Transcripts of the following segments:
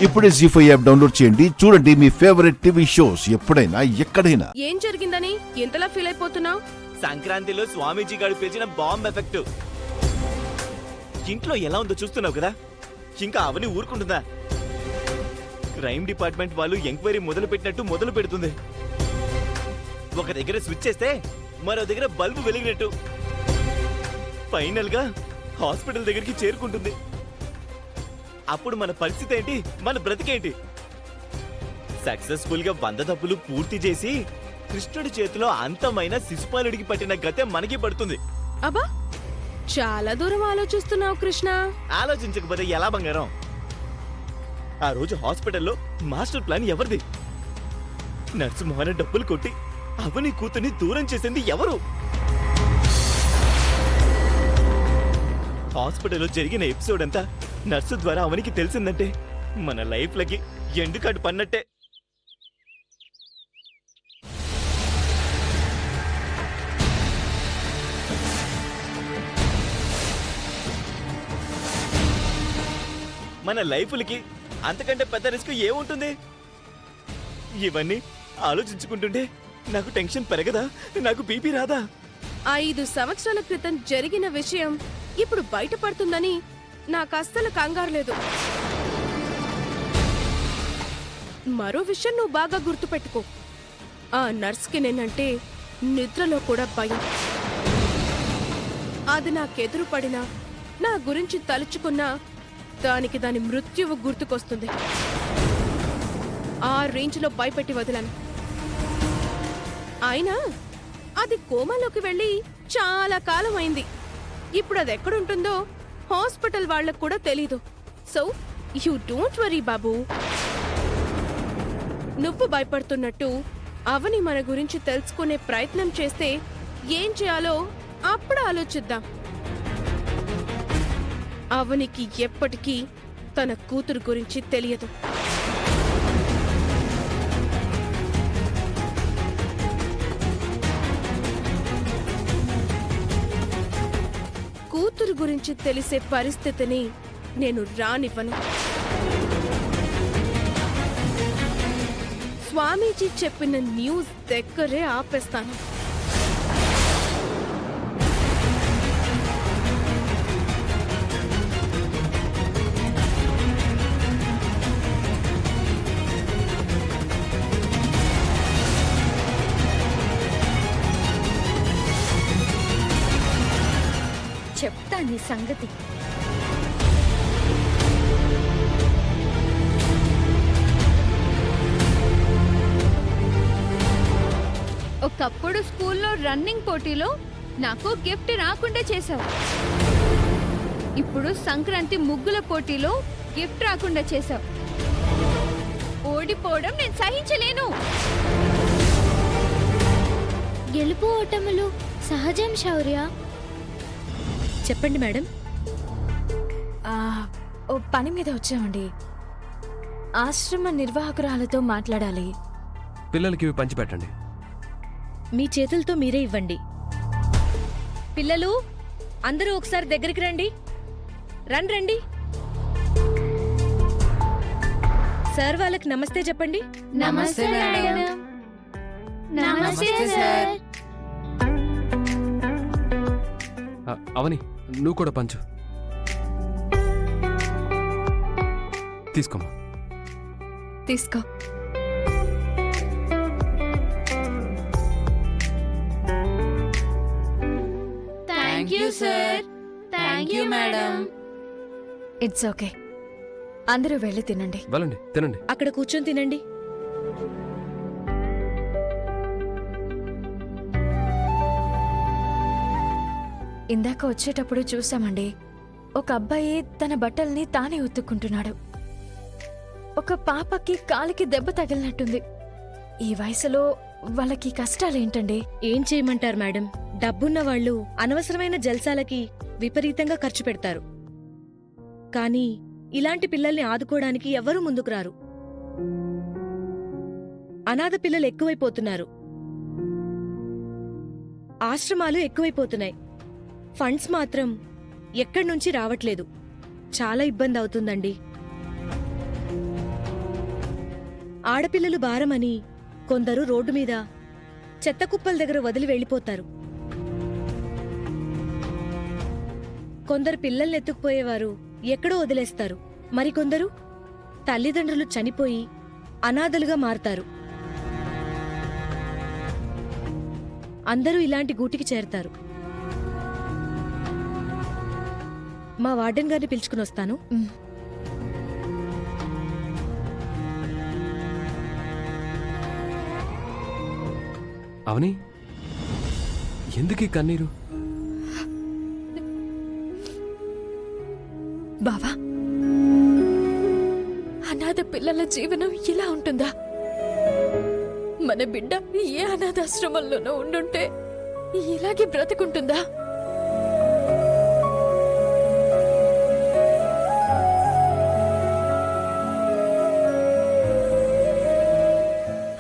ఇప్పుడే జీ5 app download చేయండి. చూడండి మీ ఫేవరెట్ టీవీ షోస్ ఎప్పుడైనా ఎక్కడైనా. ఏం జరిగిందని ఎంతలా ఫీల్ అయిపోతున్నావు? సంక్రాంతిలో స్వామీజీ గారు పేల్చిన బాంబ్ ఎఫెక్ట్ ఇంట్లో ఎలా ఉందో చూస్తున్నావు కదా. ఇంకా అవని ఊరుకుంటుందా? క్రైమ్ డిపార్ట్మెంట్ వాళ్ళు ఎంక్వైరీ మొదలు పెట్టినట్టు మొదలు పెడుతుంది. ఒక దగ్గర స్విచ్ చేస్తే మరో దగ్గర బల్బు వెలిగినట్టు ఫైనల్ గా హాస్పిటల్ దగ్గరికి చేరుకుంటుంది. అప్పుడు మన పరిస్థితి ఏంటి? మన బ్రతికేంటి? సక్సెస్ఫుల్ గా 100 తప్పులు పూర్తి చేసి కృష్ణుడి చేతిలో అంతమైన శిశుపాలుడికి పట్టిన గతే మనకి పడుతుంది. అబ్బా, చాలా దూరం ఆలోచిస్తున్నావు కృష్ణ. ఆలోచించకపోతే ఎలా బంగారం? ఆ రోజు హాస్పిటల్లో మాస్టర్ ప్లాన్ ఎవరిది? నర్సు మోహన డబ్బులు కొట్టి అవని కూతుర్ని దూరం చేసింది ఎవరు? హాస్పిటల్లో జరిగిన ఎపిసోడ్ అంతా నర్సు ద్వారా అవనికి తెలిసిందంటే మన లైఫ్లకి ఎండుకాటు పన్నట్టే. మన లైఫ్లకి అంతకంటే పెద్ద రిస్క్ ఏముంటుంది? ఇవన్నీ ఆలోచించుకుంటుంటే నాకు టెన్షన్ పెరగదా? నాకు బీపీ రాదా? 5 సంవత్సరాల క్రితం జరిగిన విషయం ఇప్పుడు బయటపడుతుందని నాకు అస్సలు కంగారు లేదు. మరో విషయం నువ్వు బాగా గుర్తుపెట్టుకో. ఆ నర్స్కి నేనంటే నిద్రలో కూడా భయం. అది నాకెదురు పడినా, నా గురించి తలుచుకున్నా దానికి దాని మృత్యువు గుర్తుకొస్తుంది. ఆ రేంజ్లో భయపెట్టి వదిలాను. అయినా అది కోమాలోకి వెళ్ళి చాలా కాలం అయింది. ఇప్పుడు అది ఎక్కడుంటుందో హాస్పిటల్ వాళ్ళకు కూడా తెలీదు. సో యూ డోంట్ వరీ బాబు. నువ్వు భయపడుతున్నట్టు అవని మన గురించి తెలుసుకునే ప్రయత్నం చేస్తే ఏం చేయాలో అప్పుడు ఆలోచిద్దాం. అవనికి ఎప్పటికీ తన కూతురు గురించి తెలియదు. కూతురు గురించి తెలిసే పరిస్థితిని నేను రానివ్వను. స్వామీజీ చెప్పిన న్యూస్ దగ్గరే ఆపేస్తాను. చెప్తా నీ సంగతి. ఒకప్పుడు స్కూల్లో రన్నింగ్ పోటీలో నాకు గిఫ్ట్ రాకుండా చేశావు. ఇప్పుడు సంక్రాంతి ముగ్గుల పోటీలో గిఫ్ట్ రాకుండా చేశావు. ఓడిపోవడం నేను సహించలేను. గెలుపు ఓటములు సహజం శౌర్య. చెప్పండి మేడం. ఓ పని మీద వచ్చామండి. ఆశ్రమ నిర్వాహకురాలతో మాట్లాడాలి. పిల్లలకి ఇవి పంచిపెట్టండి. మీ చేతులతో మీరే ఇవ్వండి. పిల్లలు అందరూ ఒకసారి దగ్గరికి రండి. రండి. సార్ వాళ్ళకి నమస్తే చెప్పండి. నమస్తే మేడం. నమస్తే సార్. అవని, నువ్వు కూడా పంచు. తీసుకోమ్మా. తీసుకో. Thank you sir. Thank you madam. It's okay. అందరూ వెళ్ళి తినండి. వెళ్ళండి, తినండి. అక్కడ కూర్చొని తినండి. ఇందాక వచ్చేటప్పుడు చూసామండి. ఒక అబ్బాయి తన బట్టల్ని తానే ఉతుక్కుంటున్నాడు. ఒక పాపకి కాలికి దెబ్బ తగిలినట్టుంది. ఈ వయసులో వాళ్ళకి కష్టాలేంటండి? ఏం చేయమంటారు మేడం? డబ్బున్న వాళ్ళు అనవసరమైన జల్సాలకి విపరీతంగా ఖర్చు పెడతారు. కానీ ఇలాంటి పిల్లల్ని ఆదుకోవడానికి ఎవరూ ముందుకు రారు. అనాథ పిల్లలు ఎక్కువైపోతున్నారు. ఆశ్రమాలు ఎక్కువైపోతున్నాయి. ఫండ్స్ మాత్రం ఎక్కడ్నుంచి రావట్లేదు. చాలా ఇబ్బంది అవుతుందండి. ఆడపిల్లలు భారమని కొందరు రోడ్డు మీద చెత్త కుప్పల దగ్గర వదిలి వెళ్ళిపోతారు. కొందరు పిల్లల్ని ఎత్తుకుపోయేవారు ఎక్కడో వదిలేస్తారు. మరికొందరు తల్లిదండ్రులు చనిపోయి అనాథలుగా మారతారు. అందరూ ఇలాంటి గూటికి చేరతారు. మా వార్డెన్ గారిని పిలుచుకుని వస్తాను. అవని, ఎందుకీ కన్నీరు? బావా, అనాథ పిల్లల జీవనం ఇలా ఉంటుందా? మన బిడ్డ ఏ అనాథాశ్రమంలోనో ఉండుంటే ఇలాగే బ్రతుకుంటుందా?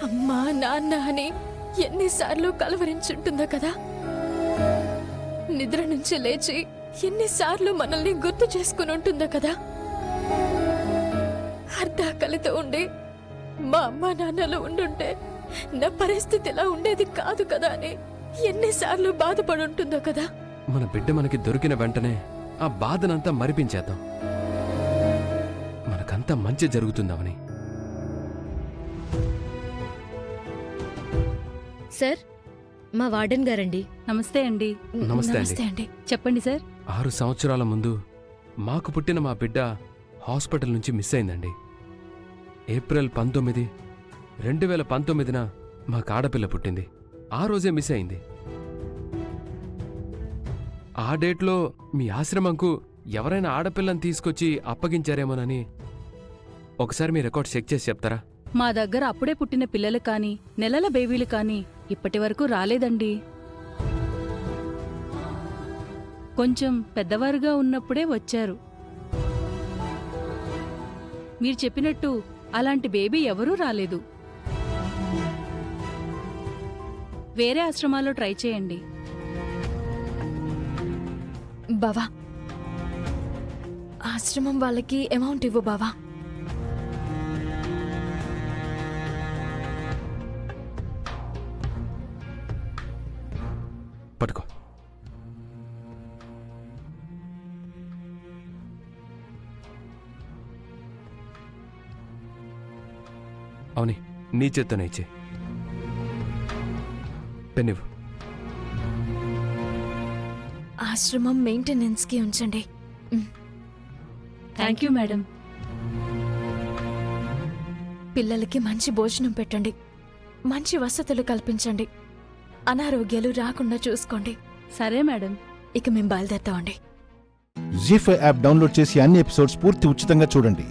అమ్మా నాన్న అని ఎన్నిసార్లు కలవరించుంటుందో కదా. నిద్ర నుంచి లేచి ఎన్నిసార్లు మనల్ని గుర్తు చేసుకుని ఉంటుందో కదా. అర్ధాకలితో ఉండి మా అమ్మా నాన్నలు ఉండుంటే నా పరిస్థితి ఇలా ఉండేది కాదు కదా అని ఎన్నిసార్లు బాధపడి ఉంటుందో కదా. మన బిడ్డ మనకి దొరికిన వెంటనే ఆ బాధనంతా మరిపించేద్దాం. మనకంతా మంచి జరుగుతుందవని. సార్, మా వార్డెన్ గారండి. నమస్తే అండి. నమస్తే అండి. చెప్పండి సార్. 6 సంవత్సరాల ముందు మాకు పుట్టిన మా బిడ్డ హాస్పిటల్ నుంచి మిస్ అయిందండి. ఏప్రిల్ 19, 2019న మాకు ఆడపిల్ల పుట్టింది. ఆ రోజే మిస్ అయింది. ఆ డేట్లో మీ ఆశ్రమంకు ఎవరైనా ఆడపిల్లని తీసుకొచ్చి అప్పగించారేమోనని ఒకసారి మీ రికార్డ్ చెక్ చేసి చెప్తారా? మా దగ్గర అప్పుడే పుట్టిన పిల్లలు కానీ నెలల బేబీలు కానీ ఇప్పటి వరకు రాలేదండి. కొంచెం పెద్దవారుగా ఉన్నప్పుడే వచ్చారు. మీరు చెప్పినట్టు అలాంటి బేబీ ఎవరూ రాలేదు. వేరే ఆశ్రమాల్లో ట్రై చేయండి. బావా, ఆశ్రమం వాళ్ళకి అమౌంట్ ఇవ్వు బావా. పట్టుకో. అవుని, నీ చేత్తోనే ఇచ్చే. పెన్నివ్వు. ఆశ్రమం మెయింటెనెన్స్ కి ఉంచండి. Thank you madam. పిల్లలకి మంచి భోజనం పెట్టండి, మంచి వసతులు కల్పించండి, అనారోగ్యాలు రాకుండా చూసుకోండి. సరే మేడం. ఇక మేము బయలుదేరుతామండి. జీ5 యాప్ డౌన్లోడ్ చేసి అన్ని ఎపిసోడ్స్ పూర్తి ఉచితంగా చూడండి.